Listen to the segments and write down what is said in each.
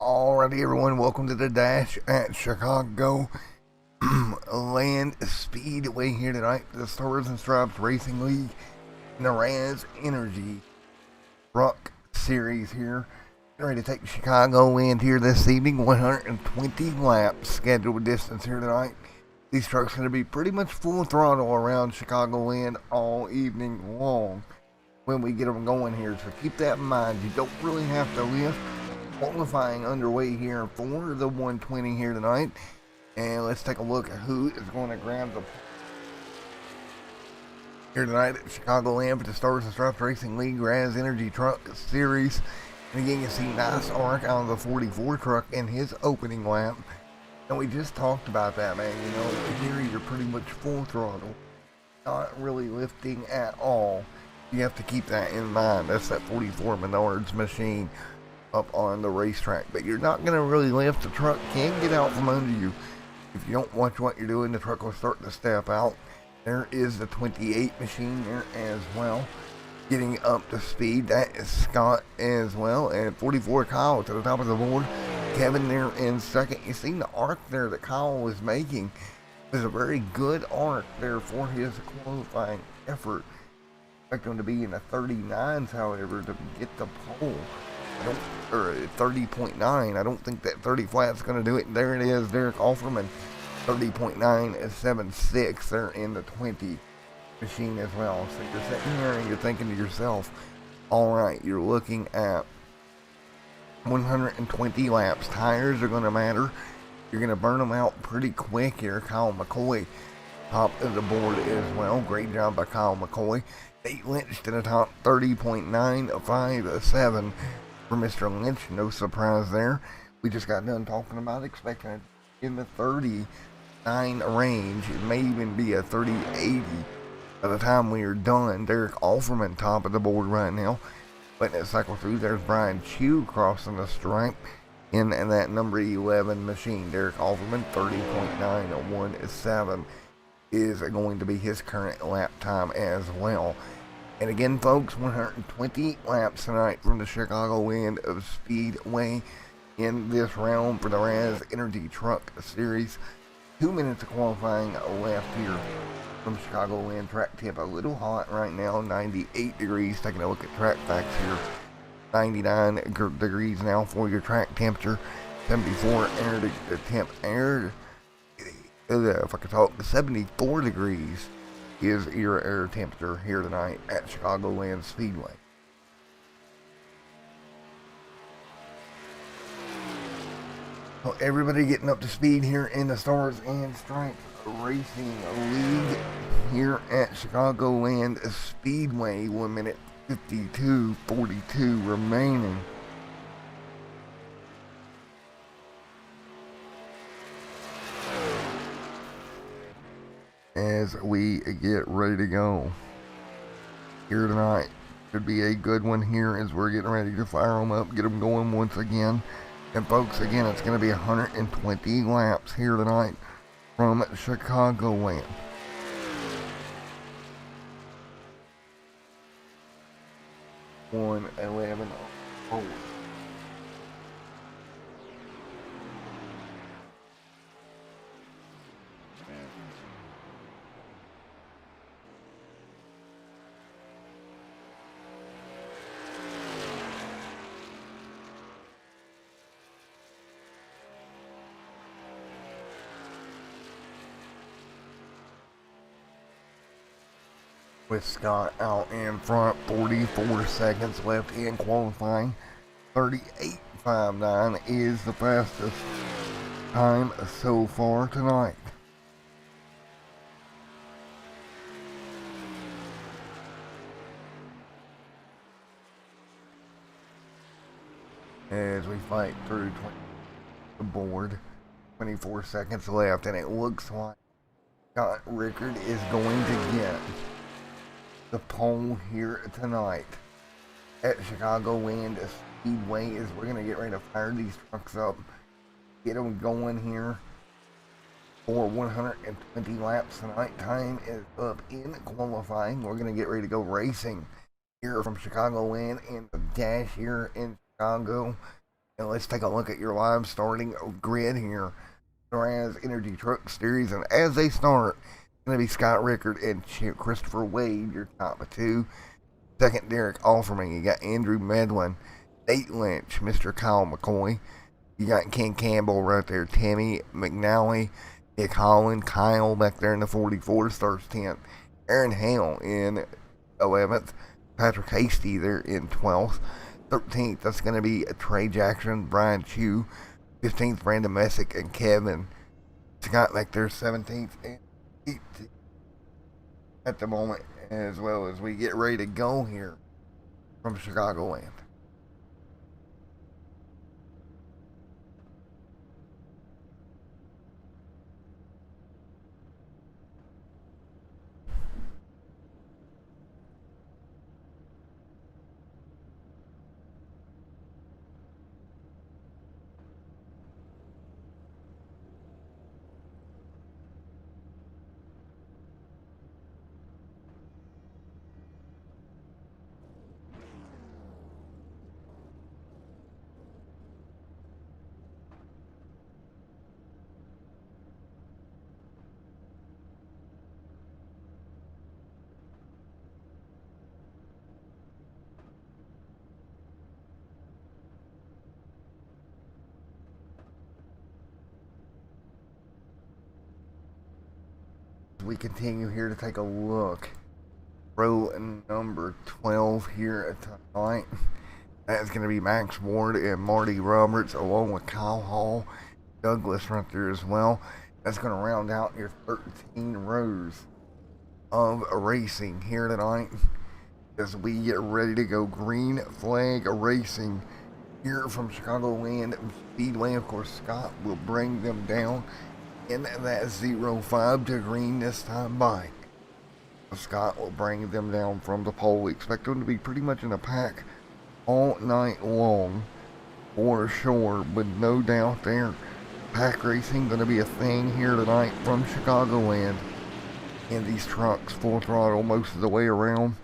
Alrighty, everyone, welcome to the Dash at Chicago Land Speedway here tonight. The Stars and Stripes Racing League and the Raze Energy Truck Series here. Ready to take Chicago Land here this evening. 120 laps scheduled distance here tonight. These trucks are going to be pretty much full throttle around Chicago Land all evening long when we get them going here. So keep that in mind. You don't really have to lift. Qualifying underway here for the 120 here tonight, and let's take a look at who is going to grab the here tonight at Chicago Land for the Stars and Stripes Racing League Raze Energy Truck Series. And again, you see nice arc out of the 44 truck in his opening lap, and we just talked about that, man. You know, here you're pretty much full throttle, not really lifting at all. You have to keep that in mind. That's that 44 Menards machine up on the racetrack, but you're not going to really lift. The truck can get out from under you. If you don't watch what you're doing, the truck will start to step out. There is the 28 machine there as well, getting up to speed. That is Scott as well, and 44 Kyle to the top of the board. Kevin there in second. You see the arc there that Kyle was making. It was a very good arc there for his qualifying effort. Expect him to be in the 39s, however, to get the pole. Or 30.9. I don't think that 30 flat's going to do it. There it is, Derek Offerman, 30.976. They're in the 20 machine as well. So you're sitting here and you're thinking to yourself, all right, you're looking at 120 laps. Tires are going to matter. You're going to burn them out pretty quick here. Kyle McCoy, top of the board as well. Great job by Kyle McCoy. Nate Lynch to the top, 30.957. for Mr. Lynch. No surprise there. We just got done talking about expecting it in the 39 range. It may even be a 3080 by the time we are done. Derek Offerman top of the board right now. Letting it cycle through. There's Brian Chew crossing the stripe in that number 11 machine. Derek Offerman, 30.917 is going to be his current lap time as well. And again, folks, 120 laps tonight from the Chicago Land of Speedway in this round for the Raze Energy Truck Series. 2 minutes of qualifying left here from Chicago Land. Track temp a little hot right now, 98 degrees. Taking a look at track facts here, 99 degrees now for your track temperature. 74 air if I could talk, 74 degrees is your air temperature here tonight at Chicago Land Speedway. Well, everybody getting up to speed here in the Stars and Stripes Racing League here at Chicago Land Speedway. 1 minute 52:42 remaining. As we get ready to go here tonight. Should be a good one here as we're getting ready to fire them up, get them going once again. And folks, again, it's going to be 120 laps here tonight from Chicago Land. .111 forward. With Scott out in front, 44 seconds left in qualifying. 38.59 is the fastest time so far tonight. As we fight through the board, 24 seconds left, and it looks like Scott Rickard is going to get the pole here tonight at Chicago Land Speedway. As we're going to get ready to fire these trucks up, get them going here for 120 laps tonight. Time is up in qualifying. We're going to get ready to go racing here from Chicago Land in the Dash here in Chicago. And let's take a look at your live starting grid here. Raze Energy Truck Series, and as they start, it's going to be Scott Rickard and Christopher Wade, your top two. Second, Derek Offerman. You got Andrew Medlin, Nate Lynch, Mr. Kyle McCoy. You got Ken Campbell right there, Tammy McNally, Nick Holland, Kyle back there in the 44 starts 10th. Aaron Hale in 11th. Patrick Hasty there in 12th. 13th, that's going to be Trey Jackson, Brian Chew. 15th, Brandon Messick and Kevin Scott back there 17th and 18th at the moment, as well as we get ready to go here from Chicagoland. We continue here to take a look. Row number 12 here tonight. That's going to be Max Ward and Marty Roberts, along with Kyle Hall, Douglas right there as well. That's going to round out your 13 rows of racing here tonight as we get ready to go green flag racing here from Chicagoland Speedway. Of course, Scott will bring them down in that 05 to green this time by. Scott will bring them down from the pole. We expect them to be pretty much in a pack all night long for sure, but no doubt there. Pack racing going to be a thing here tonight from Chicagoland in these trucks, full throttle most of the way around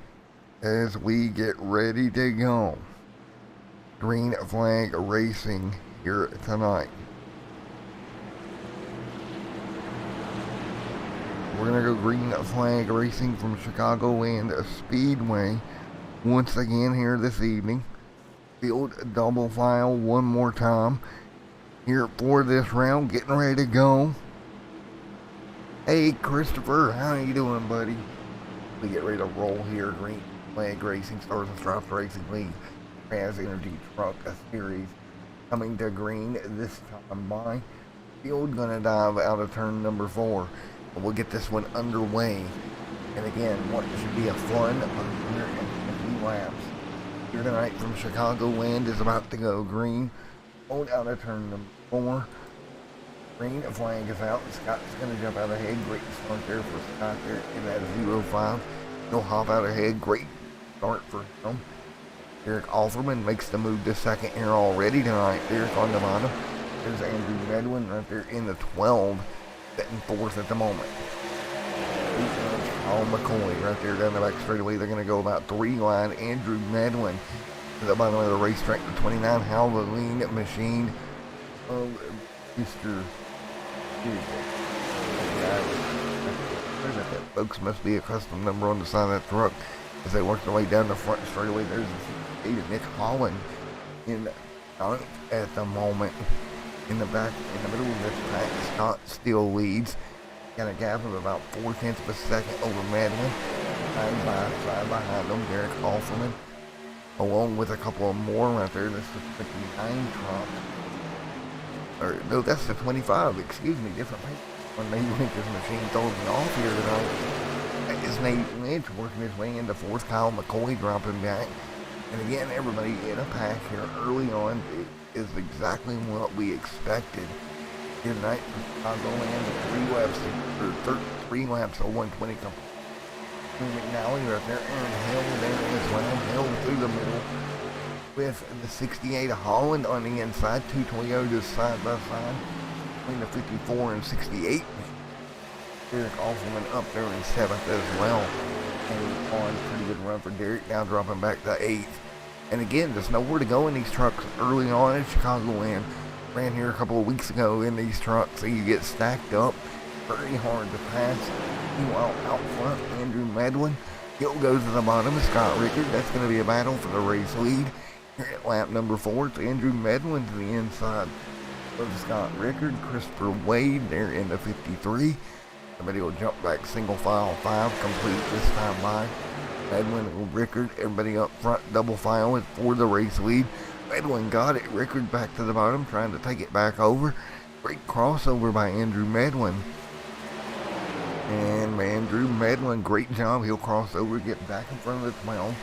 as we get ready to go. Green flag racing here tonight. We're going to go green flag racing from Chicagoland Speedway once again here this evening. Field double file one more time here for this round, getting ready to go. Hey Christopher, how you doing, buddy? We get ready to roll here. Green flag racing, Stars and Stripes Racing League, Raze Energy Truck Series coming to green this time by. Field gonna dive out of turn number 4. We'll get this one underway. And again, what should be a fun 150 laps here tonight from Chicagoland is about to go green. Hold out of turn number 4. Green flag is out. Scott's going to jump out ahead. Great start there for Scott there in that 05. He'll hop out ahead. Great start for him. Derek Offerman makes the move to second here already tonight. Derek on the bottom. There's Andrew Medlin right there in the 12. Sitting fourth at the moment. Kyle McCoy right there down the back straightaway. They're going to go about 3 wide. Andrew Medlin to the bottom of the racetrack. The 29 Halloween machine of Mr. That folks must be a custom number on the side of that truck as they work their way down the front straightaway. There's the Nick Holland in ninth at the moment. In the back, in the middle of this track, Scott still leads. Got a gap of about 0.4 of a second over Medlin. Side behind them, Derek Offerman, along with a couple of more right there. This is the 59 truck. Or, no, that's the 25, excuse me, different pace. When Nate Lynch's machine throws me off here tonight. It's Nate Lynch working his way into fourth. Kyle McCoy dropping back. And again, everybody in a pack here early on. Is exactly what we expected here tonight. Chicagoland, 3 laps of 120 come. McNally right there, Aaron Hill there as well. Hill through the middle with the 68 Holland on the inside. 2 Toyotas side by side between the 54 and 68. Derek Offerman up there in 7th as well. And on pretty good run for Derek, now dropping back to 8th. And again, there's nowhere to go in these trucks early on in Chicagoland. Ran here a couple of weeks ago in these trucks, so you get stacked up. Very hard to pass. Meanwhile, out front, Andrew Medlin. He'll go to the bottom of Scott Rickard. That's going to be a battle for the race lead. Here at lap number 4, it's Andrew Medlin to the inside of Scott Rickard. Christopher Wade there in the 53. Somebody will jump back single file 5, complete this time by Medlin and Rickard. Everybody up front, double file for the race lead. Medlin got it. Rickard back to the bottom, trying to take it back over. Great crossover by Andrew Medlin. And Andrew Medlin, great job. He'll cross over, get back in front of the 12.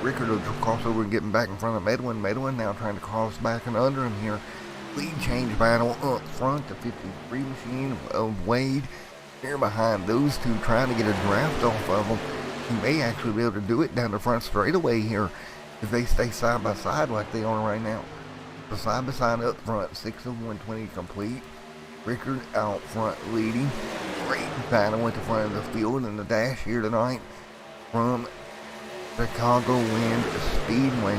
Rickard will cross over and get back in front of Medlin. Medlin now trying to cross back and under him here. Lead change battle up front. The 53 machine of Wade. Here behind those two, trying to get a draft off of them. He may actually be able to do it down the front straightaway here if they stay side by side like they are right now. So side by side up front, 6 of 120 complete. Rickard out front leading. Great battle at the front of the field in the dash here tonight from Chicagoland Speedway.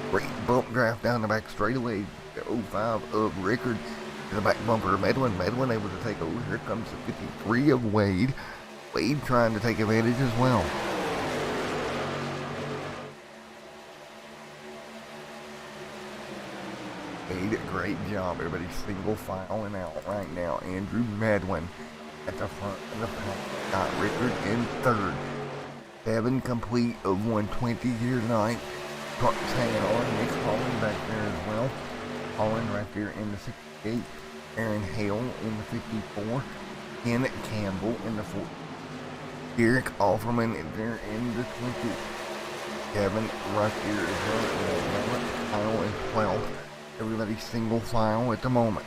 Great bump draft down the back straightaway. The 05 of Rickard to the back bumper of Medlin. Medlin able to take over. Here comes the 53 of Wade. Wade trying to take advantage as well. Wade, great job. Everybody's single filing out right now. Andrew Medlin at the front of the pack. Got Rickard in third. 7 complete of 120 here tonight. Trucks hanging on. Nick Holland back there as well. Holland right there in the 68. Aaron Hale in the 54. Ken Campbell in the 40. Derek Offerman there in the 20. Kevin right here as well. Final and 12. Everybody's single file at the moment.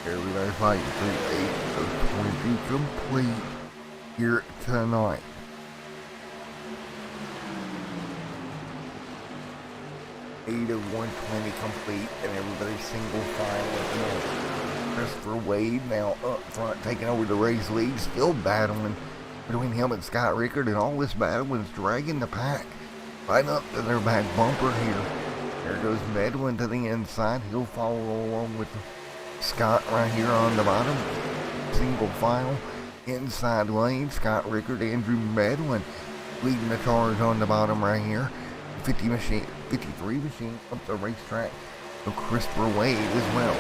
Everybody's fighting through 8 of 20 complete here tonight. Eight of 120 complete, and everybody's single file at the moment. Christopher Wade now up front, taking over the race lead, still battling between him and Scott Rickard, and all this battle is dragging the pack right up to their back bumper here. There goes Medlin to the inside. He'll follow along with Scott right here on the bottom. Single file inside lane. Scott Rickard, Andrew Medlin leading the charge on the bottom right here. 53 machine up the racetrack. So Christopher Wade as well.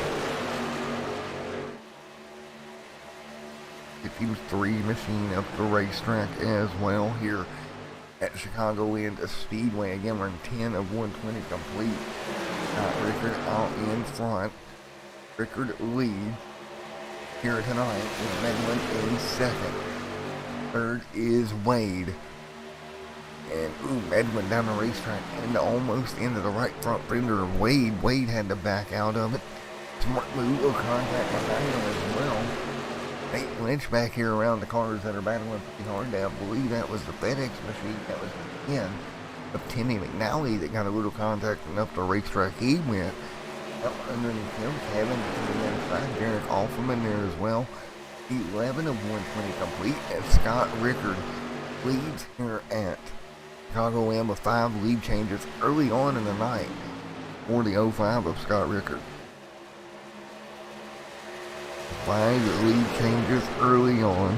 53 machine up the racetrack as well here at Chicagoland Speedway. Again, we're in 10 of 120 complete. Got Rickard out in front. Rickard lead here tonight with Medlin in second. Third is Wade. And Medlin down the racetrack and almost into the right front fender of Wade. Wade had to back out of it. Smart move of contact behind him as well. Nate Lynch back here around the cars that are battling pretty hard. I believe that was the FedEx machine. That was the 10 of Timmy McNally that got a little contact and up the racetrack he went. Up underneath him, Kevin to the inside. Derek Offerman there as well. 11 of 120 complete. And Scott Rickard leads here at Chicagoland with 5 lead changes early on in the night for the 05 of Scott Rickard. 5 lead changes early on.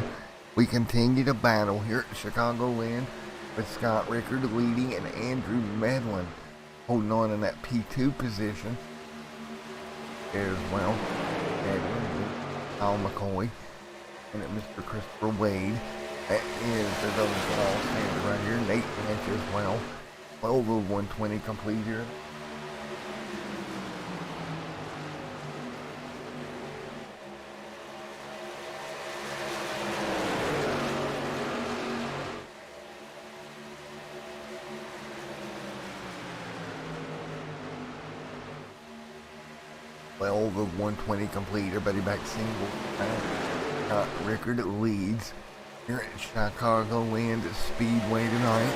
We continue to battle here at Chicagoland with Scott Rickard leading and Andrew Medlin holding on in that P2 position as well. Medlin, Al McCoy, and Mr. Christopher Wade. That is the double ball standard right here. Nate Lynch as well. 12 of 120 complete here. Of 120 complete. Everybody back single. Rickard leads here at Chicagoland Speedway tonight.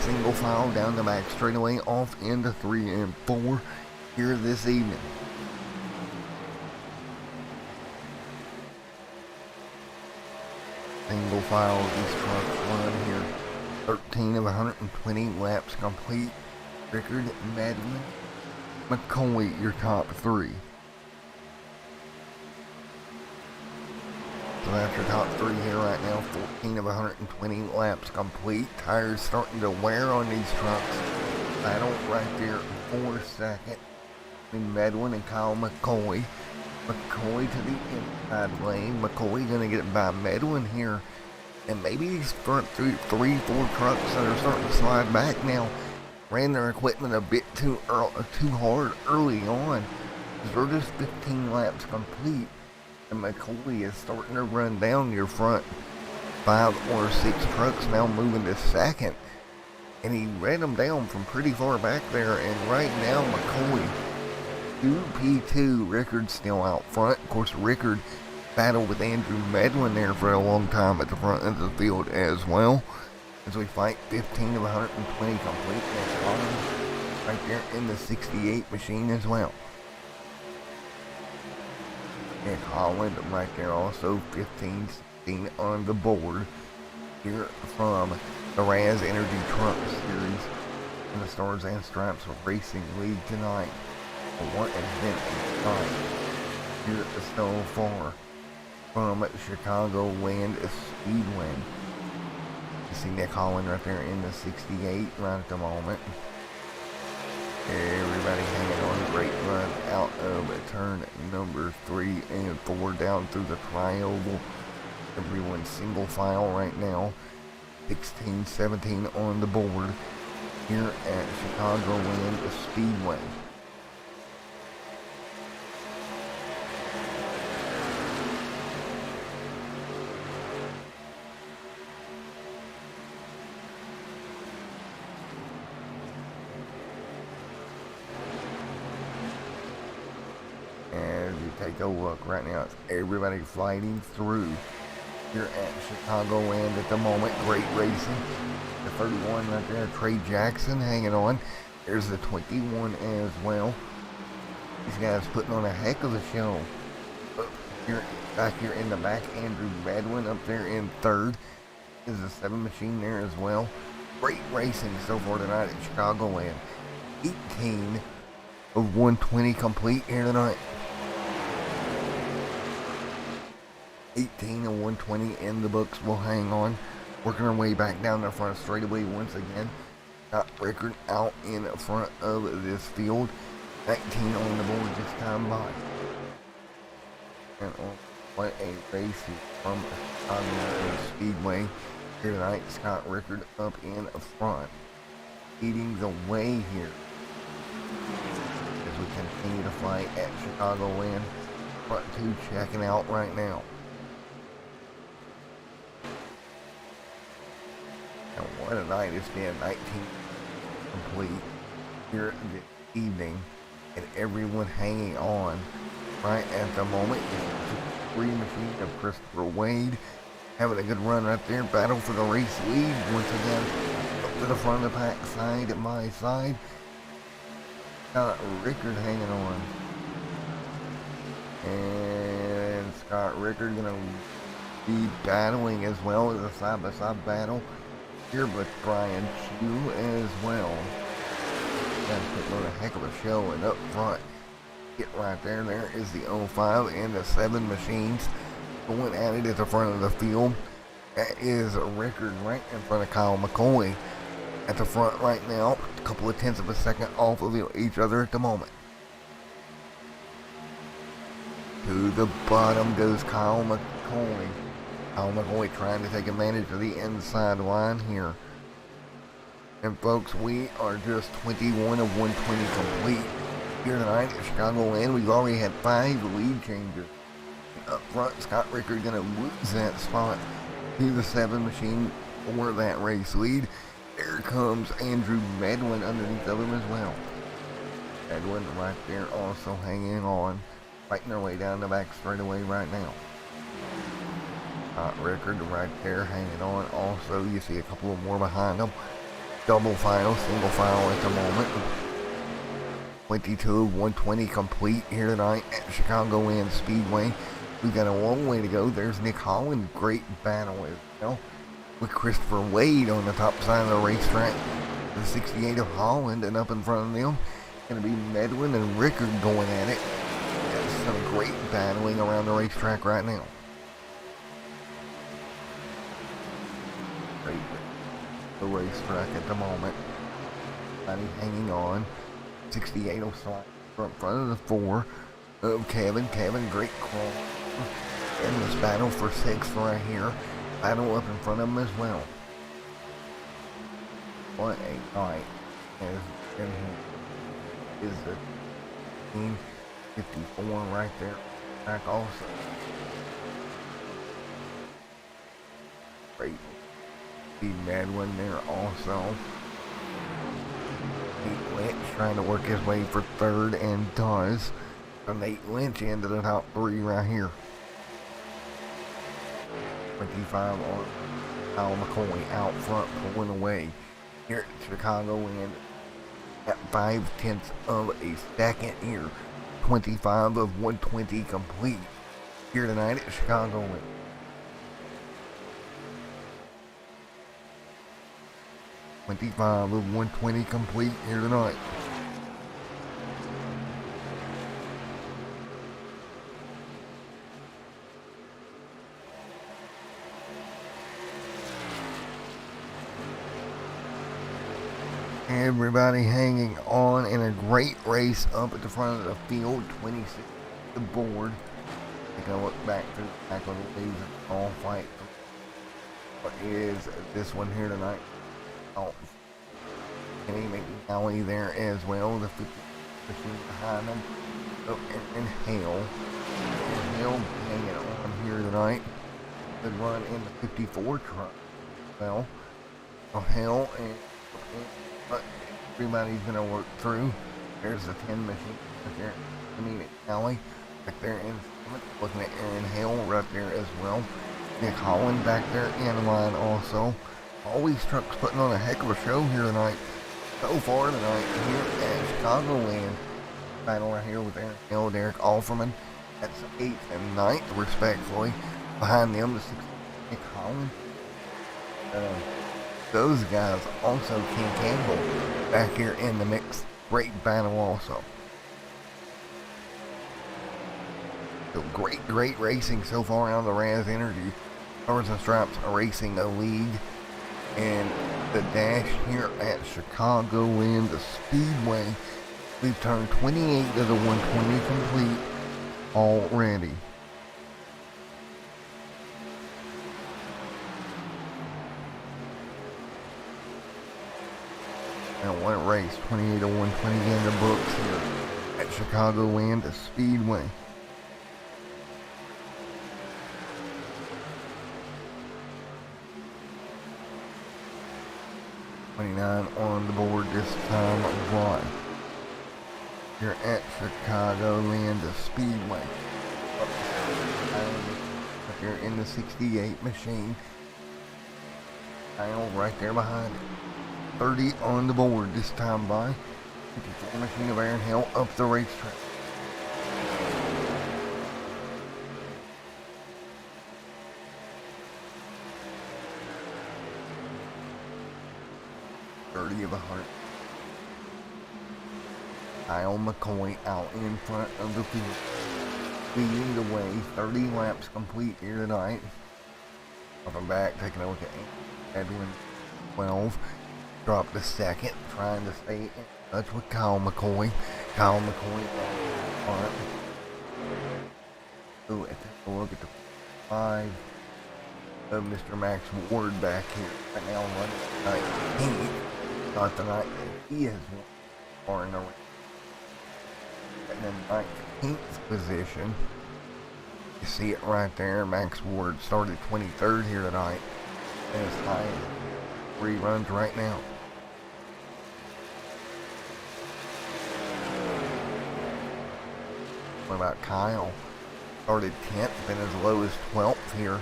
single file down the back straightaway off into 3 and 4 here this evening. Single file these trucks run here. 13 of 120 laps complete. Rickard, Medlin, McCoy, your top 3. So that's your top 3 here right now. 14 of 120 laps complete. Tires starting to wear on these trucks. Battle right there for second between Medlin and Kyle McCoy. McCoy to the inside lane. McCoy gonna get by Medlin here. And maybe these front 3, 4 trucks that are starting to slide back now ran their equipment a bit too hard early on. They're just 15 laps complete. And McCoy is starting to run down your front 5 or 6 trucks now moving to second. And he ran them down from pretty far back there. And right now McCoy 2P2, Rickard's still out front. Of course, Rickard battled with Andrew Medlin there for a long time at the front of the field as well. As we fight 15 of 120 complete. That's Holland right there in the 68 machine as well. And Holland right there also 15-16 on the board here from the Raze Energy Truck Series in the Stars and Stripes Racing League tonight. What event tonight here so far from Chicago Land Speedway. You see Nick Holland right there in the 68 right at the moment. Everybody hanging on. Great run out of turn number 3 and 4 down through the trioval. Everyone single file right now. 16-17 on the board here at Chicago Land Speedway. Take a look right now. It's everybody fighting through here at Chicago Land at the moment. Great racing. The 31 right there, Trey Jackson hanging on. There's the 21 as well. These guys putting on a heck of a show. Here, back here in the back, Andrew Medlin up there in third. Is the 7 machine there as well. Great racing so far tonight at Chicago Land. 18 of 120 complete here tonight. 18 and 120 in the books. We'll hang on. Working our way back down the front straightaway once again. Got Rickard out in front of this field. 19 on the board this time by. And what a race from Chicago Speedway here tonight. Scott Rickard up in front. Leading the way here as we continue to fight at Chicago Land. Front 2 checking out right now. And what a night it's been. 19 complete here this evening. And everyone hanging on right at the moment. The 3 machine of Christopher Wade having a good run right there. Battle for the race lead once again. Up to the front of the pack, side by side. Got Rickard hanging on. And Scott Rickard gonna be battling as well as a side-by-side battle here with Brian Chu as well. Guys putting on a heck of a show, and up front, get right there. There is the 05 and the 7 machines going at it at the front of the field. That is Rickard right in front of Kyle McCoy at the front right now. A couple of tenths of a second off of each other at the moment. To the bottom goes Kyle McCoy. Kyle McCoy trying to take advantage of the inside line here. And folks, we are just 21 of 120 complete here tonight at Chicago Land. We've already had 5 lead changes. Up front, Scott Rickard gonna lose that spot to the 7 machine for that race lead. There comes Andrew Medlin underneath of him as well. Medlin right there also hanging on, fighting their way down the back straightaway right now. Scott Rickard right there hanging on. Also, you see a couple more behind them. double file, single file at the moment. 22 of 120 complete here tonight at Chicagoland Speedway. We've got a long way to go. There's Nick Holland, great battle as well, with Christopher Wade on the top side of the racetrack. The 68 of Holland, and up in front of them, going to be Medlin and Rickard going at it. That's some great battling around the racetrack right now. Great the racetrack at the moment. Everybody hanging on. 68 will slide in front of the 4 of Kevin. Kevin, great crawl. In this battle for 6th right here. Battle up in front of him as well. What a night. As in here is the 54 right there. Back also. Great. See Medlin there also. Nate Lynch trying to work his way for 3rd and does. So Nate Lynch into the top 3 right here. 25 on Al McCoy out front pulling away here at Chicagoland at 5/10 of a second here. 25 of 120 complete here tonight at Chicagoland. .25 of 120 complete here tonight. Everybody hanging on in a great race up at the front of the field. 26 the board. Taking a look back through the back of the leaves and all fight. What is this one here tonight? Oh, Kenny McNally there as well. The 50 machine behind them. Oh, and Hale. Hale hanging on here tonight. Good run in the 54 truck. Well, Hale and but everybody's gonna work through. There's the 10 machine right there. McNally back there in looking at Aaron Hale right there as well. Nick Holland back there in line also. All these trucks putting on a heck of a show here tonight. So far tonight here at Chicagoland. Battle right here with Aaron Hill, Derek Alferman. That's 8th and 9th respectfully. Behind them the 6th Nick Holland. Those guys also, Ken Campbell back here in the mix. Great battle also. So great racing so far out of the Raze Energy. Stars and Stripes Racing League. And the dash here at Chicagoland, the Speedway. We've turned 28 of the 120 complete already. And what a race, 28 of 120 in the books here at Chicagoland, the Speedway. On the board this time one here at Chicagoland, the Speedway. Up here in the 68 machine. Kyle right there behind it. 30 on the board this time by 54 machine of Aaron Hill up the racetrack. Of 100. Kyle McCoy out in front of the field, leading the way. 30 laps complete here tonight. Up and back, taking a look at Edwin 12. Dropped the 2nd, trying to stay in touch with Kyle McCoy. Kyle McCoy in front. Ooh, take a look at the 5 of Mr. Max Ward back here right now running 19. Not the night that he has won far in the race. And then 19th position. You see it right there. Max Ward started 23rd here tonight. And as high as 3 runs right now. What about Kyle? Started 10th, been as low as 12th here.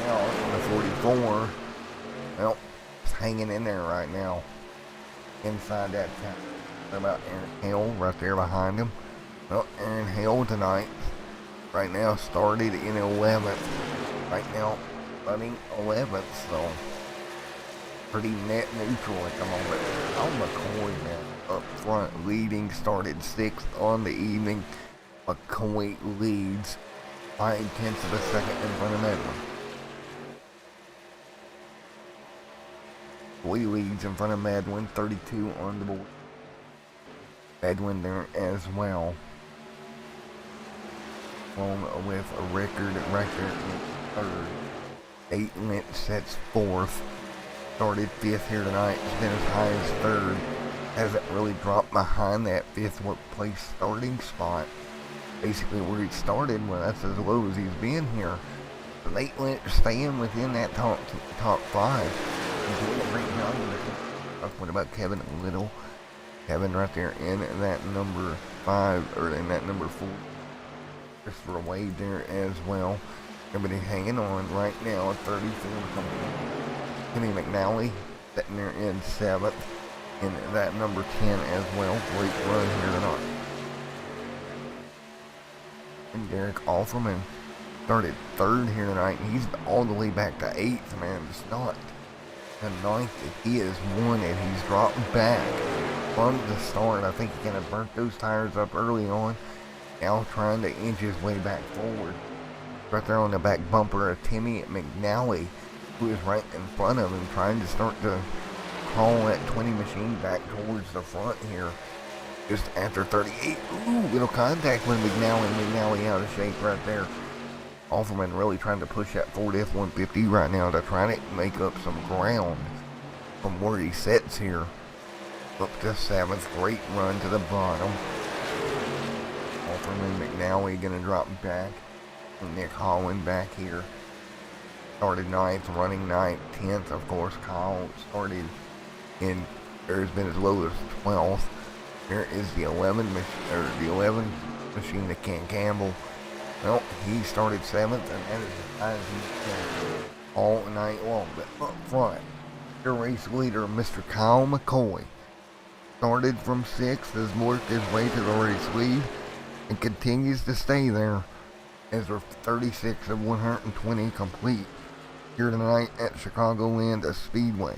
Now on the 44. Well, Just hanging in there right now. Inside that town. What about Aaron Hale right there behind him? Well, Aaron Hale tonight, right now, started in 11th. Right now, running 11th, so pretty net neutral at the moment. Al McCoy, man, up front, leading, started 6th on the evening. McCoy leads 5/10 of a second in front of Medwin. McCoy leads in front of Medwin, 32 on the board. Medwin there as well. Along with a record right there in third. 8 Lynch sets 4th. Started 5th here tonight. It's been as high as 3rd. Hasn't really dropped behind that 5th place starting spot. Basically where he started, well, that's as low as he's been here. So 8 Lynch staying within that top 5. What about Kevin Little? Kevin right there in that number 5, or in that number 4. Christopher Wade there as well. Everybody hanging on right now at 34. Kenny McNally sitting there in 7th. In that number 10 as well. Great run here tonight. And Derek Offerman started 3rd here tonight. And he's all the way back to 8th, man. It's not the 9th that he has won, and he's dropped back from the start. I think he kind of burnt those tires up early on. Now trying to inch his way back forward. Right there on the back bumper of Timmy McNally, who is right in front of him, trying to start to crawl that 20 machine back towards the front here. Just after 38. Ooh, little contact with McNally out of shape right there. Offerman really trying to push that Ford F-150 right now to try to make up some ground from where he sits here. Up to 7th. Great run to the bottom. Offerman McNally gonna drop back. Nick Holland back here. Started 9th, running 9th, 10th, of course. Kyle started in, or has been as low as 12th. There is the 11 machine of Ken Campbell. Well, he started 7th, and that is as high as he's been all night long. But up front, your race leader, Mr. Kyle McCoy, started from 6th, has worked his way to the race lead, and continues to stay there as they're 36 of 120 complete here tonight at Chicagoland Speedway.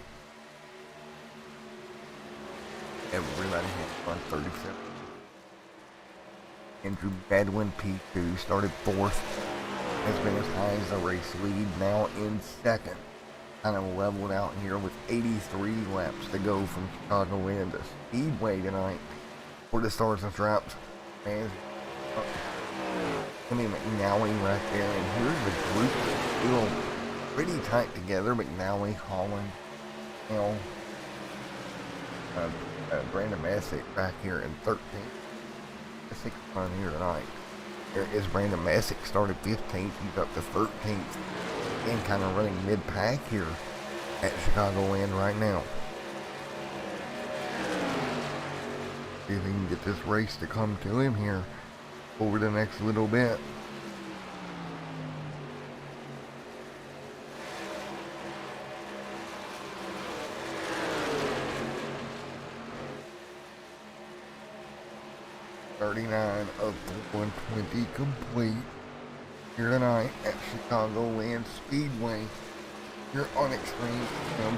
Everybody hit on 37. Andrew Bedwin, P2, started 4th. Has been as high as the race lead, now in 2nd. Kind of leveled out here with 83 laps to go from Chicagoland Speedway tonight for the Stars and Stripes. And Kenny McNally right there, and here's the group that's still pretty tight together. McNally, Holland, Brandon Messick back here in 13th. The 6th run here tonight. There is Brandon Messick, started 15th, he's up to 13th. And kind of running mid-pack here at Chicagoland right now. See if he can get this race to come to him here over the next little bit. .39 of 120 complete here tonight at Chicagoland Speedway here on Extreme M2.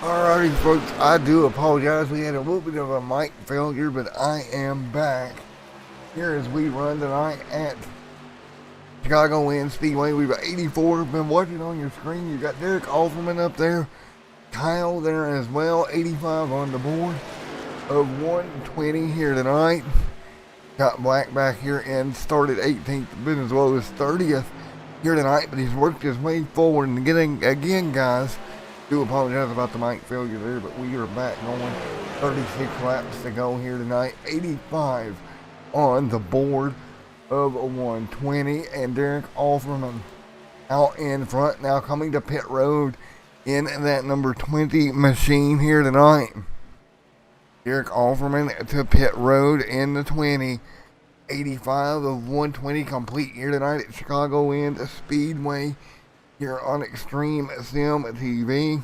Alrighty, folks, I do apologize. We had a little bit of a mic failure, but I am back here as we run tonight at Chicago Wind Speedway. We've got 84. Been watching on your screen. You got Derek Offerman up there, Kyle there as well. 85 on the board of 120 here tonight. Got Black back here and started 18th, been as low as 30th here tonight, but he's worked his way forward and getting again, guys. Do apologize about the mic failure there, but we are back going. 36 laps to go here tonight. 85 on the board of 120, and Derek Offerman out in front now, coming to pit road in that number 20 machine here tonight. Derek Offerman to pit road in the 20. 85 of 120 complete here tonight at Chicago Wind Speedway here on Extreme Sim TV.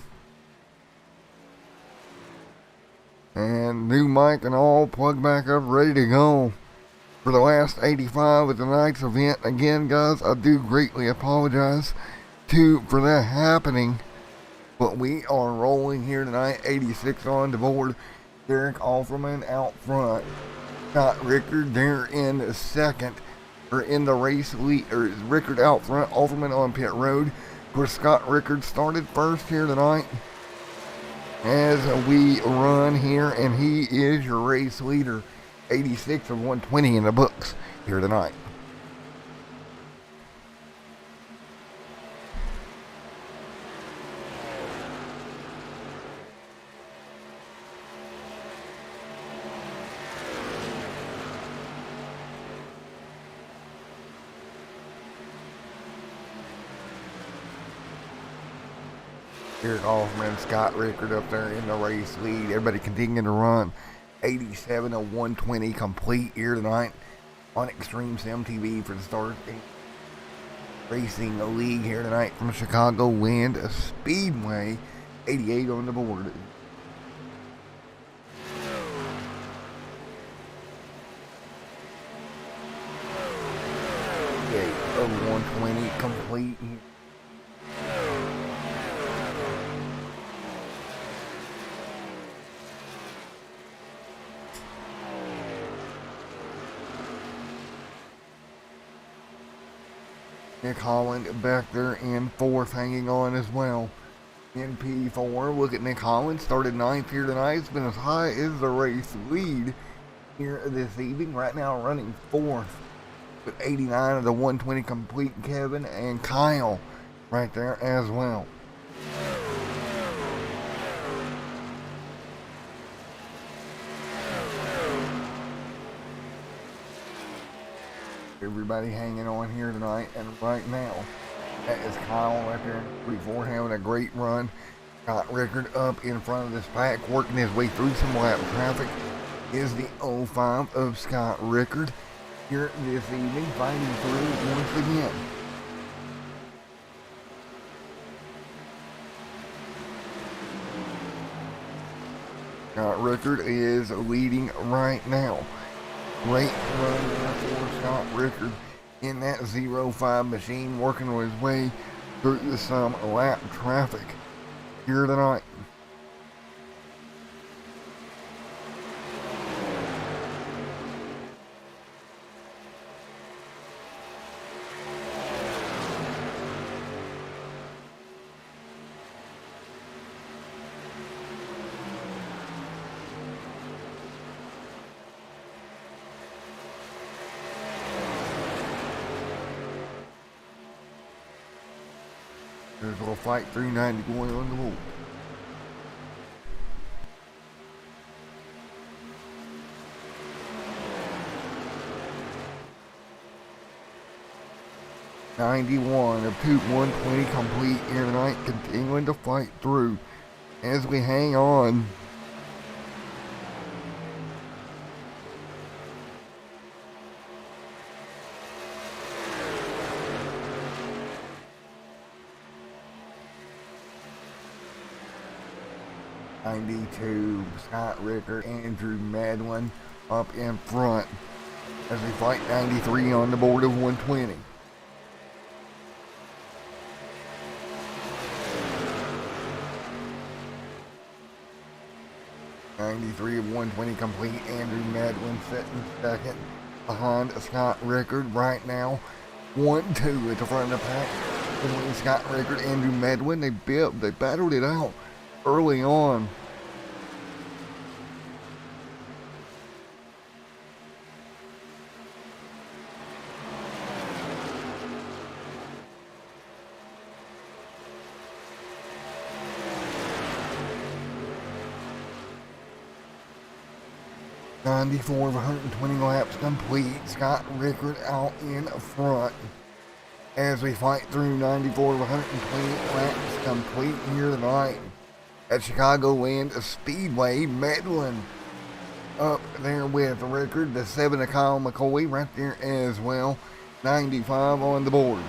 And new mic and all plugged back up, ready to go for the last 85 of tonight's event. Again, guys, I do greatly apologize for that happening, but we are rolling here tonight. 86 on the board. Derek Offerman out front. Scott Rickard there in second, or in the race lead, or Rickard out front, Offerman on pit road. Of course, Scott Rickard started first here tonight as we run here, and he is your race leader. 86 of 120 in the books here tonight. Derek Offerman, Scott Rickard up there in the race lead. Everybody continuing to run. 87 of 120 complete here tonight on Extreme Sim TV for the Stars Racing League here tonight from Chicago Wind Speedway. 88 on the board. Of 120 complete. Nick Holland back there in fourth, hanging on as well. In P4, look at Nick Holland, started ninth here tonight. It's been as high as the race lead here this evening. Right now running fourth with 89 of the 120 complete. Kevin and Kyle right there as well. Everybody hanging on here tonight, and right now that is Kyle right there in 44 having a great run. Got Rickard up in front of this pack, working his way through some lap traffic. Is the 05 of Scott Rickard here this evening, fighting through once again. Scott Rickard is leading right now. Great run there for Scott Rickard in that 05 machine, working his way through some lap traffic here tonight. There's a little fight 390 going on the board. '91 of 120 complete here tonight, continuing to fight through as we hang on. '92, Scott Rickard, Andrew Madlin up in front as we fight 93 on the board of 120. 93 of 120 complete. Andrew Medlin sitting second behind Scott Rickard right now. 1-2 at the front of the pack between Scott Rickard and Andrew Medlin. They battled it out early on. .94 of 120 laps complete. Scott Rickard out in front as we fight through 94 of 120 laps complete here tonight at Chicagoland Speedway. Medlin up there with Rickard. The 7 of Kyle McCoy right there as well. 95 on the board.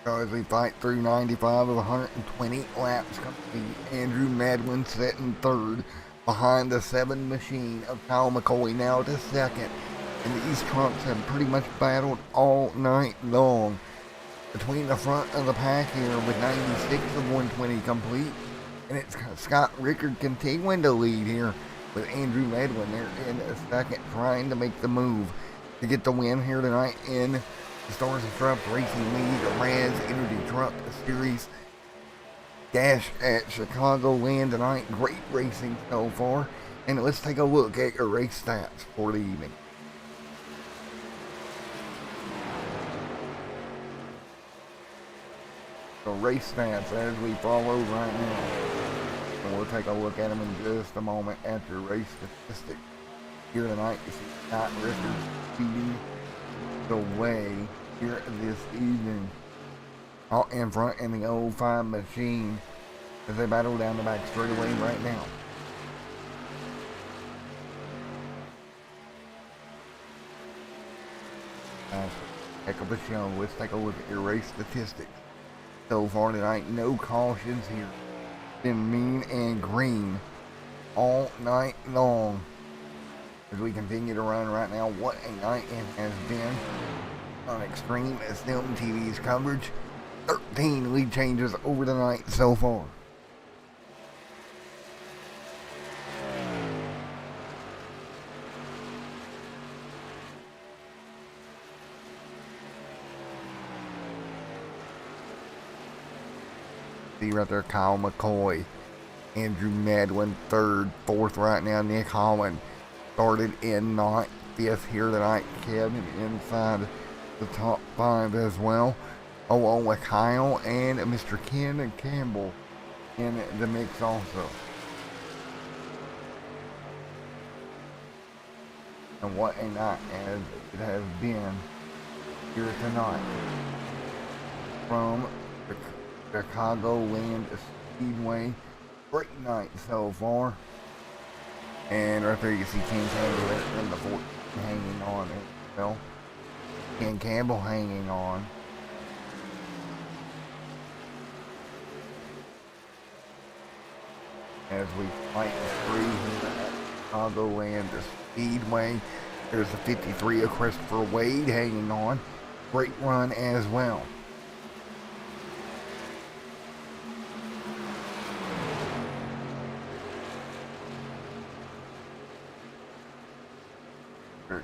As we fight through 95 of 120 laps complete. Andrew Medlin sitting third behind the 7 machine of Kyle McCoy now to second. And these trucks have pretty much battled all night long. Between the front of the pack here with 96 of 120 complete. And it's Scott Rickard continuing to lead here with Andrew Medlin there in second, trying to make the move to get the win here tonight in the Stars and Stripes Racing League Raze Energy Truck Series dash at Chicagoland tonight. Great racing so far. And let's take a look at your race stats for the evening. So race stats as we follow right now. And we'll take a look at them in just a moment after race statistics. Here tonight, you see Scott Rickard speeding the way here this evening. Out in front in the 05 machine as they battle down the back straightaway right now. Heck of a show. Let's take a look at your race statistics. So far tonight, no cautions here. Been mean and green all night long. As we continue to run right now, what a night it has been on Extreme Film TV's coverage. 13 lead changes over the night so far. See right there, Kyle McCoy, Andrew Medlin third, fourth right now, Nick Holland started in ninth, fifth here tonight, Kevin inside the top 5 as well, along with Kyle and Mr. Ken Campbell in the mix also. And what a night as it has been here tonight from the Chicagoland Speedway. Great night so far. And right there you see Ken Campbell in the 14 hanging on as well. Ken Campbell hanging on. As we fight through here at Chicagoland Speedway. There's the 53 of Christopher Wade hanging on. Great run as well.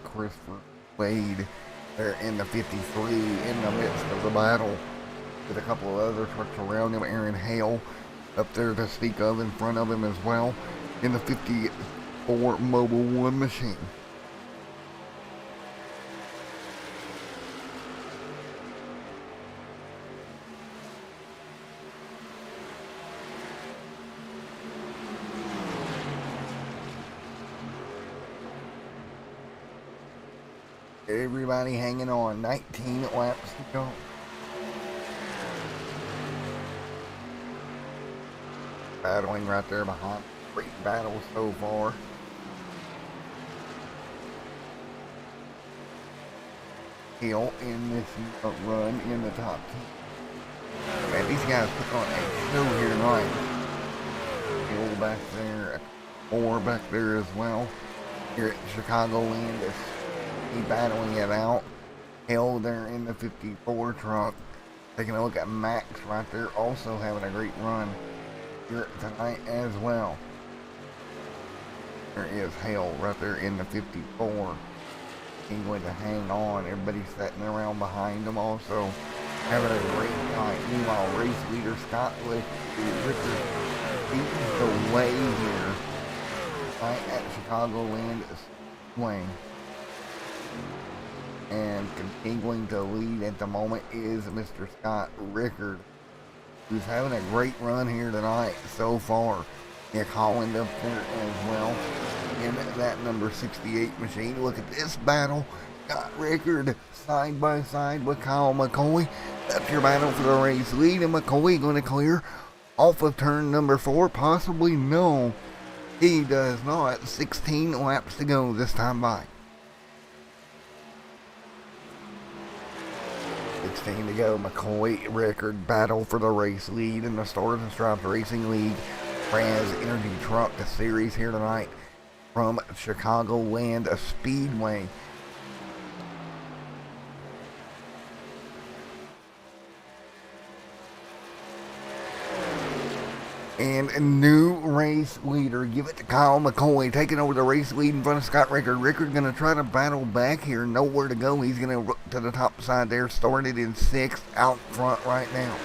Christopher Wade there in the 53 in the midst of the battle with a couple of other trucks around him. Aaron Hale up there to speak of in front of him as well in the 54 Mobile 1 machine. Everybody hanging on. 19 laps to go. Battling right there behind. Great battle so far. Hill in this run in the top 10. Man, these guys put on a show here tonight. Hill back there, four back there as well. Here at Chicagoland is he battling it out. Hill there in the 54 truck. Taking a look at Max right there, also having a great run here tonight as well. There is Hale right there in the 54. He's going to hang on. Everybody's sitting around behind him also having a great night. Meanwhile, race leader Scott Rickard leads the way here right at Chicagoland Swing. And continuing to lead at the moment is Mr. Scott Rickard, who's having a great run here tonight so far. Nick Holland up there as well in that number 68 machine. Look at this battle. Scott Rickard side by side with Kyle McCoy. That's your battle for the race lead, and McCoy going to clear off of turn number 4. Possibly no, he does not. 16 laps to go this time by. 16 to go. McCoy Rickard battle for the race lead in the Stars and Stripes Racing League Raze Energy Truck Series here tonight from Chicagoland Speedway. And a new race leader, give it to Kyle McCoy, taking over the race lead in front of Scott Rickard. Rickard going to try to battle back here, nowhere to go. He's going to look to the top side there, started in 6th out front right now.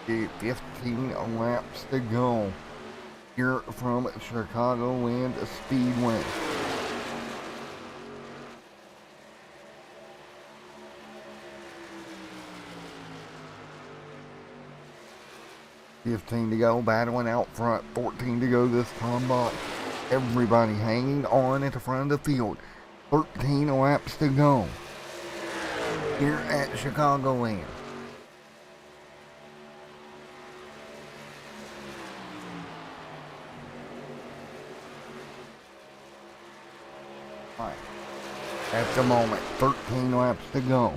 The 15 laps to go here from Chicagoland Speedway. $15 to go, battling out front, 14 to go this time by. Everybody hanging on at the front of the field. 13 laps to go here at Chicagoland. At the moment, 13 laps to go.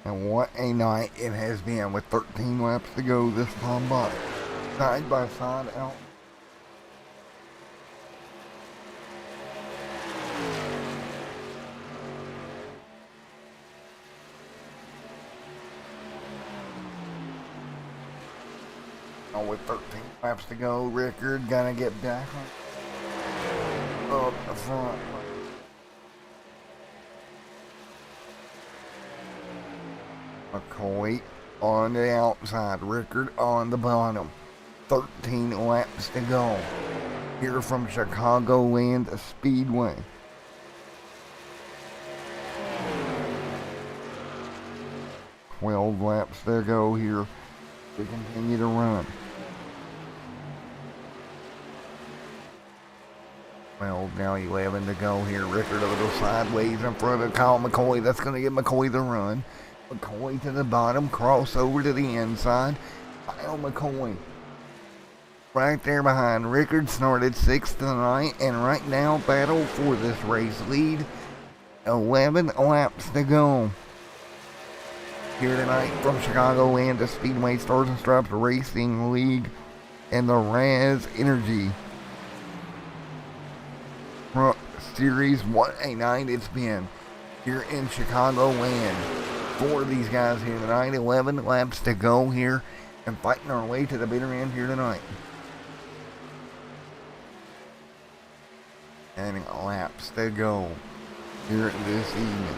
And what a night it has been with 13 laps to go this time by. Side by side out. With 13 laps to go, Rickard gonna get back up the front. McCoy on the outside, Rickard on the bottom. 13 laps to go here from Chicagoland Speedway. $12 laps to go here to continue to run. Well, now 11 to go here. Rickard a little sideways in front of Kyle McCoy. That's going to give McCoy the run. McCoy to the bottom, cross over to the inside. Kyle McCoy right there behind. Rickard started 6th tonight, and right now battle for this race lead. 11 laps to go here tonight from Chicagoland Speedway Stars and Stripes Racing League and the Raze Energy Truck Series. What a night it's been here in Chicagoland for these guys here tonight. 11 laps to go here and fighting our way to the bitter end here tonight. And laps to go here this evening.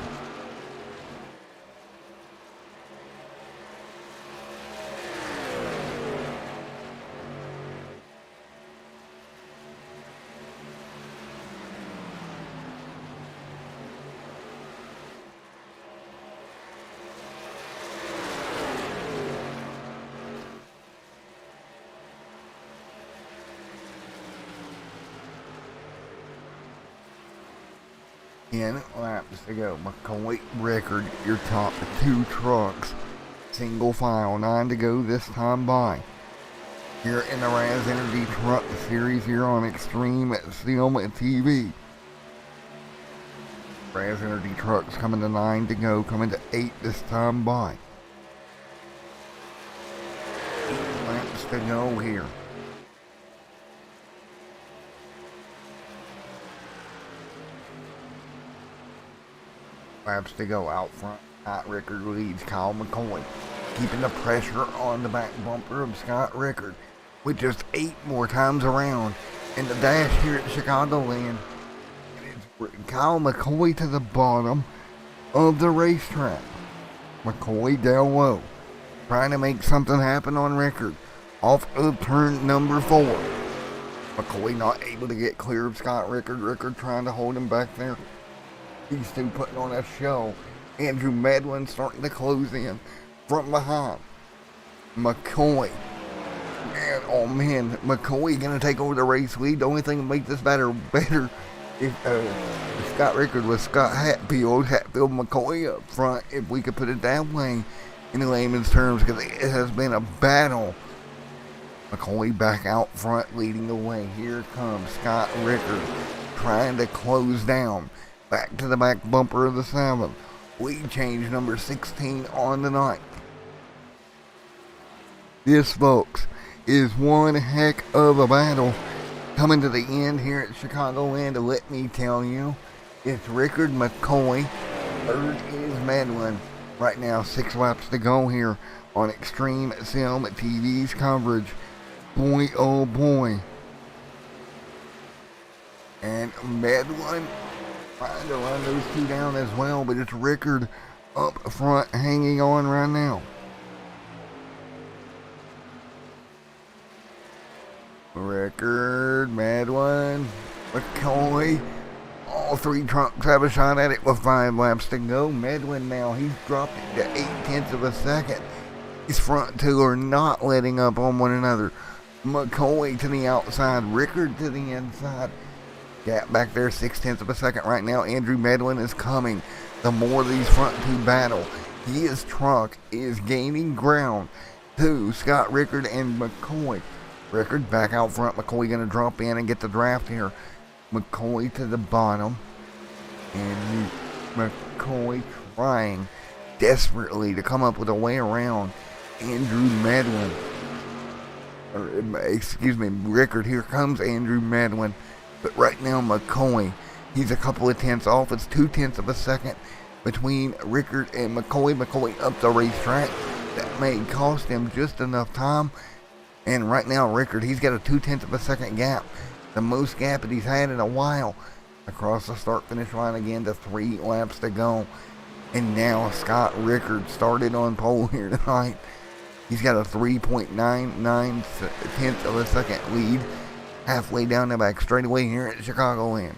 10 laps to go. McCoy, Rickard, your top two trucks. Single file, 9 to go this time by. Here in the Raze Energy Truck Series here on Extreme Sim TV. Raze Energy Trucks coming to 9 to go, coming to 8 this time by. 8 laps to go here. Laps to go out front. Scott Rickard leads Kyle McCoy, keeping the pressure on the back bumper of Scott Rickard with just 8 more times around in the dash here at Chicagoland. It's Kyle McCoy to the bottom of the racetrack. McCoy down low, trying to make something happen on Rickard off of turn number 4. McCoy not able to get clear of Scott Rickard. Rickard trying to hold him back there. These two putting on a show. Andrew Medlin starting to close in from behind. McCoy. Man, oh man, McCoy gonna take over the race lead. The only thing to make this better if Scott Rickard was Scott Hatfield McCoy up front, if we could put it that way in layman's terms, because it has been a battle. McCoy back out front leading the way. Here comes Scott Rickard trying to close down. Back to the back bumper of the 7th. Lead change number 16 on the night. This, folks, is one heck of a battle coming to the end here at Chicagoland. Let me tell you, it's Rickard, McCoy. Third is Medlin. Right now, 6 laps to go here on Extreme Sim TV's coverage. Boy, oh boy. And Medlin trying to run those two down as well, but it's Rickard up front hanging on right now. Rickard, Medlin, McCoy, all 3 trucks have a shot at it with 5 laps to go. Medlin now, he's dropped it to 0.8 of a second. These front two are not letting up on one another. McCoy to the outside, Rickard to the inside. Gap back there, 0.6 of a second right now. Andrew Medlin is coming. The more these front two battle, his truck is gaining ground to Scott Rickard and McCoy. Rickard back out front. McCoy going to drop in and get the draft here. McCoy to the bottom. And McCoy trying desperately to come up with a way around Andrew Medlin. Excuse me, Rickard. Here comes Andrew Medlin. But right now, McCoy, he's a couple of tenths off. It's 0.2 of a second between Rickard and McCoy. McCoy up the racetrack. That may cost him just enough time. And right now, Rickard, he's got a 0.2 of a second gap. The most gap that he's had in a while. Across the start-finish line again to 3 laps to go. And now Scott Rickard started on pole here tonight. He's got a 3.99 of a second lead. Halfway down the back straightaway here at Chicagoland.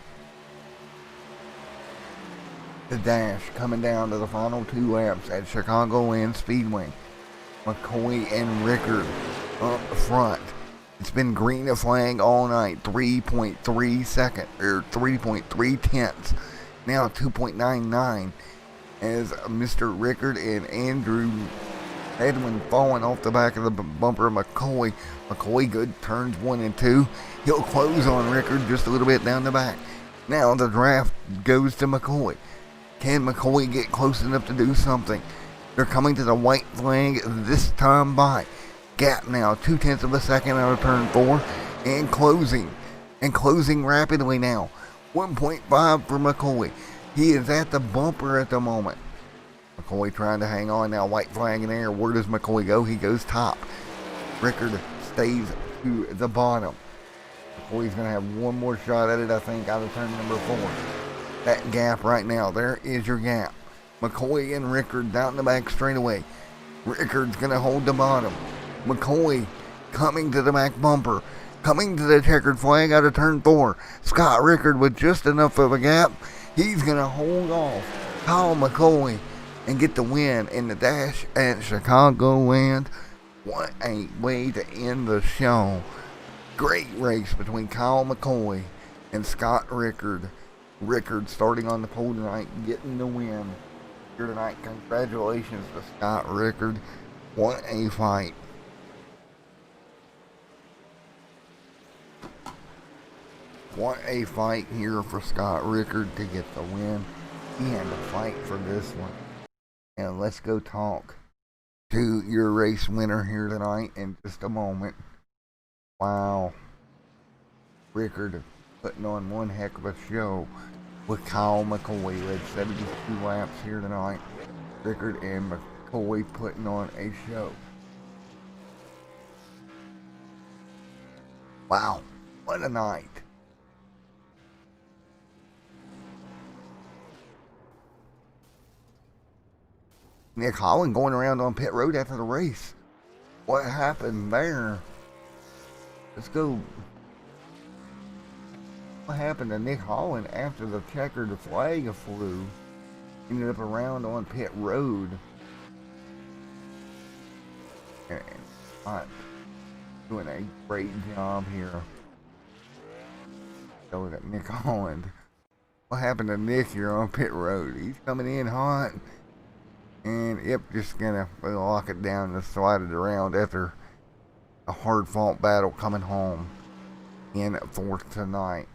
The dash coming down to the final 2 laps at Chicagoland Speedway. McCoy and Rickard up front. It's been green a flag all night. 3.3 seconds, or 3.3 tenths. Now 2.99 as Mr. Rickard and Andrew Medlin falling off the back of the bumper of McCoy. McCoy good turns 1 and 2. He'll close on Rickard just a little bit down the back. Now the draft goes to McCoy. Can McCoy get close enough to do something? They're coming to the white flag this time by. Gap now 0.2 of a second out of turn 4. And closing rapidly now. 1.5 for McCoy. He is at the bumper at the moment. McCoy trying to hang on now. White flag in air. Where does McCoy go? He goes top. Rickard stays to the bottom. McCoy's going to have one more shot at it, I think, out of turn number 4. That gap right now. There is your gap. McCoy and Rickard down the back straightaway. Rickard's going to hold the bottom. McCoy coming to the back bumper. Coming to the checkered flag out of turn 4. Scott Rickard with just enough of a gap. He's going to hold off Kyle McCoy and get the win in the dash at Chicagoland. What a way to end the show. Great race between Kyle McCoy and Scott Rickard. Rickard starting on the pole tonight, getting the win here tonight. Congratulations to Scott Rickard. What a fight. What a fight here for Scott Rickard to get the win and to fight for this one. And let's go talk to your race winner here tonight in just a moment. Wow. Rickard putting on one heck of a show with Kyle McCoy. Led 72 laps here tonight. Rickard and McCoy putting on a show. Wow, what a night. Nick Holland going around on pit road after the race. What happened there? Let's go. What happened to Nick Holland after the checkered flag flew? Ended up around on pit road. And not doing a great job here. So at Nick Holland. What happened to Nick here on pit road? He's coming in hot. And yep, just gonna lock it down and slide it around after a hard fought battle coming home in fourth tonight.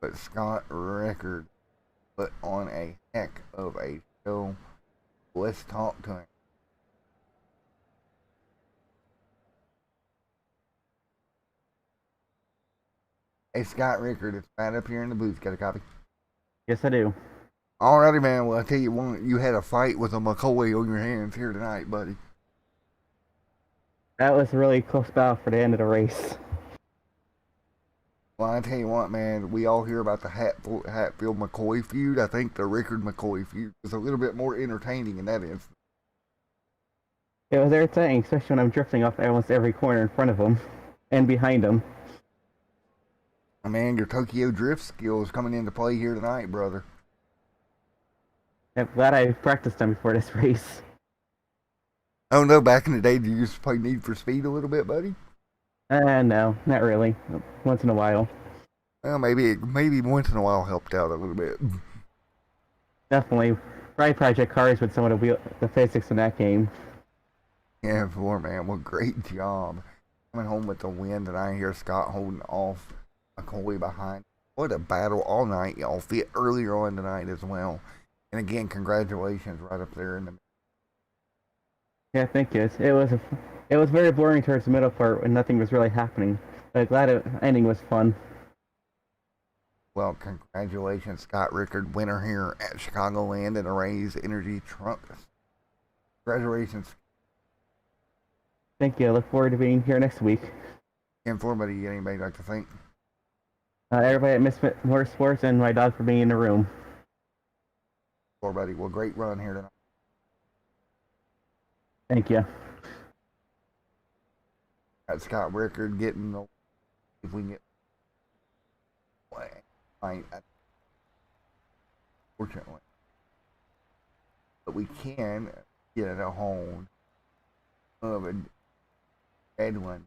But Scott Rickard put on a heck of a show. Let's talk to him. Hey Scott Rickard, it's Matt up here in the booth. Got a copy? Yes, I do. Alrighty, man. Well, I tell you what, you had a fight with a McCoy on your hands here tonight, buddy. That was a really close battle for the end of the race. Well, I tell you what, man. We all hear about the Hatfield McCoy feud. I think the Rickard McCoy feud is a little bit more entertaining in that instance. It was entertaining, especially when I'm drifting off almost every corner in front of him and behind him. Man, your Tokyo drift skills coming into play here tonight, brother. I'm glad I practiced them before this race. Oh no, back in the day, did you used to play Need for Speed a little bit, buddy? No, not really. Once in a while. Well, maybe once in a while helped out a little bit. Definitely. Probably Project Cars with some of the physics in that game. Yeah, man. Well, great job. Coming home with the win tonight here. Scott holding off McCoy behind. What a battle all night, y'all. Fit earlier on tonight as well. And again, congratulations right up there in the. Yeah, thank you. It was very boring towards the middle part when nothing was really happening. But glad the ending was fun. Well, congratulations, Scott Rickard, winner here at Chicagoland in a Raze Energy truck. Congratulations. Thank you. I look forward to being here next week. And for anybody like to thank? Everybody at Misfit Motorsports and my dog for being in the room. Well, great run here tonight. Thank you. Got Scott Rickard getting the. If we can get. Fortunately. But we can get a hold of a Edwin.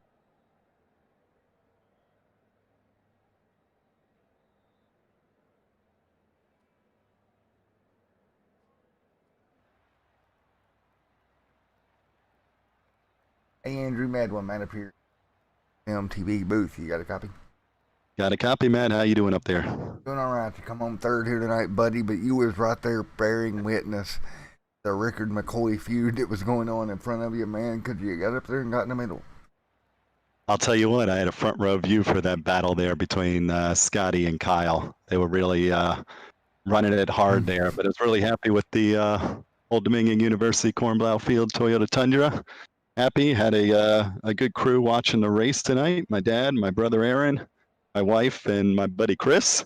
Hey, Andrew Medwin, man, up here. MTV booth. You got a copy? Got a copy, Matt. How you doing up there? Doing all right. You come home third here tonight, buddy, but you was right there bearing witness the Rickard McCoy feud that was going on in front of you, man, because you got up there and got in the middle. I'll tell you what, I had a front row view for that battle there between Scotty and Kyle. They were really running it hard there, but I was really happy with the Old Dominion University Cornblow Field Toyota Tundra. Happy, had a good crew watching the race tonight. My dad, my brother Aaron, my wife, and my buddy Chris.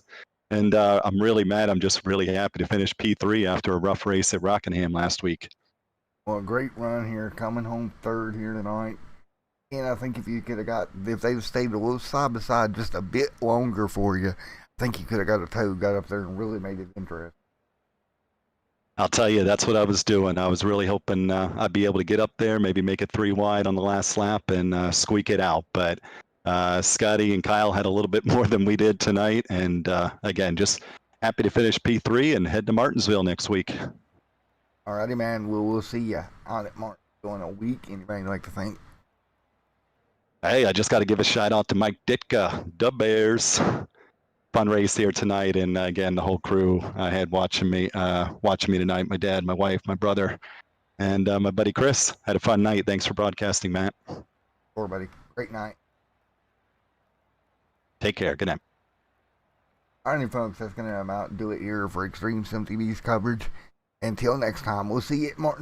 And I'm really mad. I'm just really happy to finish P3 after a rough race at Rockingham last week. Well, great run here, coming home third here tonight. And I think if they'd stayed a little side by side just a bit longer for you, I think you could have got a tow, got up there and really made it interesting. I'll tell you, that's what I was doing. I was really hoping I'd be able to get up there, maybe make it 3 wide on the last lap and squeak it out. But Scotty and Kyle had a little bit more than we did tonight. And again, just happy to finish P3 and head to Martinsville next week. Alrighty, man. We'll see you out at Martinsville in a week. Anybody like to think? Hey, I just got to give a shout out to Mike DITKA, Dub Bears. Fun race here tonight, and again, the whole crew I had watching me tonight. My dad, my wife, my brother, and my buddy Chris. Had a fun night. Thanks for broadcasting, Matt. Sure, buddy. Great night. Take care. Good night. Alrighty, folks. That's going to about do it here for Extreme Sim TV's coverage. Until next time, we'll see you at Martinsville.